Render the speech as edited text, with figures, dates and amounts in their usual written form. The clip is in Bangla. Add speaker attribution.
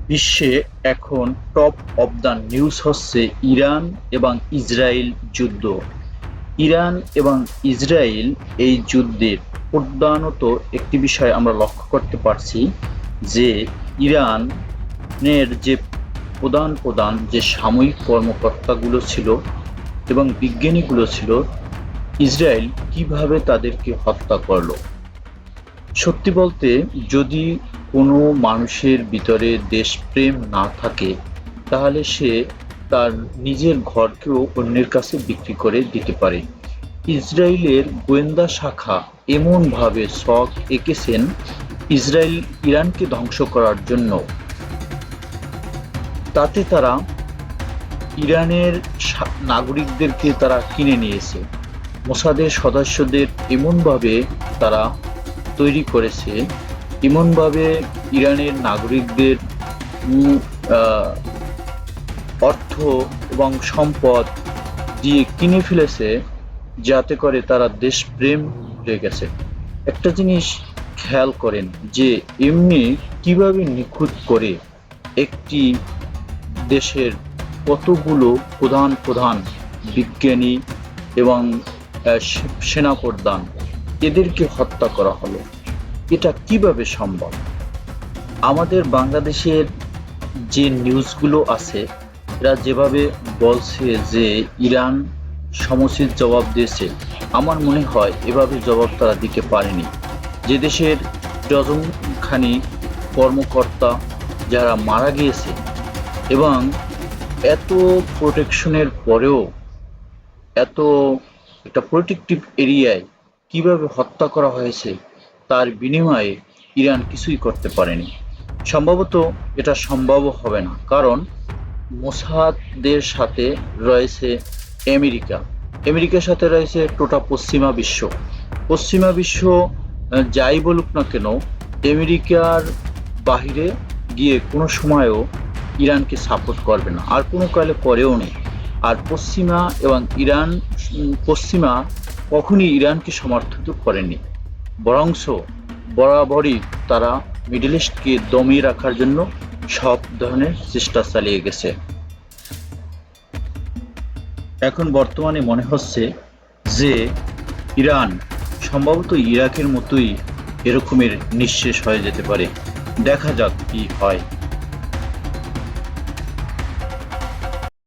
Speaker 1: বিশ্বে এখন টপ অব দ্য নিউজ হচ্ছে ইরান এবং ইসরায়েল যুদ্ধ। ইরান এবং ইসরায়েল এই যুদ্ধের প্রধানত একটি বিষয় আমরা লক্ষ্য করতে পারছি যে ইরানের যে প্রধান প্রধান যে সামরিক কর্মকর্তাগুলো ছিল এবং বিজ্ঞানীগুলো ছিল, ইসরায়েল কিভাবে তাদেরকে হত্যা করলো। সত্যি বলতে, যদি কোনো মানুষের ভিতরে দেশপ্রেম না থাকে, তাহলে সে তার নিজের ঘরকেও অন্যের কাছে বিক্রি করে দিতে পারে। ইসরায়েলের গোয়েন্দা শাখা এমনভাবে ছক এঁকেছেন ইসরায়েল ইরানকে ধ্বংস করার জন্য। তাতে তারা ইরানের নাগরিকদেরকে তারা কিনে নিয়েছে। মোসাদের সদস্যদের এমনভাবে তারা তৈরি করেছে, এমনভাবে ইরানের নাগরিকদের অর্থ এবং সম্পদ দিয়ে কিনে ফেলেছে, যাতে করে তারা দেশপ্রেম ভুলে গেছে। একটা জিনিস খেয়াল করেন যে এমনি কিভাবে নিখুঁত করে একটি দেশের কতগুলো প্রধান প্রধান বিজ্ঞানী এবং সেনাপ্রধান এদেরকে হত্যা করা হলো। এটা কিভাবে সম্ভব? আমাদের বাংলাদেশের যে নিউজগুলো আছে, এরা যেভাবে বলছে যে ইরান সমুচিত জবাব দিয়েছে, আমার মনে হয় এভাবে জবাব তারা দিতে পারেনি। যে দেশের ডজনখানি কর্মকর্তা যারা মারা গিয়েছে এবং এত প্রোটেকশনের পরেও এত একটা প্রোটেক্টিভ এরিয়ায় কিভাবে হত্যা করা হয়েছে, তার বিনিময়ে ইরান কিছুই করতে পারেনি। সম্ভবত এটা সম্ভবও হবে না, কারণ মোসাদের সাথে রয়েছে আমেরিকা, আমেরিকার সাথে রয়েছে টোটা পশ্চিমা বিশ্ব যাই বলুক না কেন, আমেরিকার বাহিরে গিয়ে কোনো সময়ও ইরানকে সাপোর্ট করবে না, আর কোনো কালে করেও নেই। আর পশ্চিমা এবং পশ্চিমা কখনই ইরানকে সমর্থিত করেনি, বরংশ বরাবরই তারা মিডল ইস্টকে দমিয়ে রাখার জন্য সব ধরনের চেষ্টা চালিয়ে গেছে। এখন বর্তমানে মনে হচ্ছে যে ইরান সম্ভবত ইরাকের মতোই এরকমের নিঃশেষ হয়ে যেতে পারে। দেখা যাক কি হয়।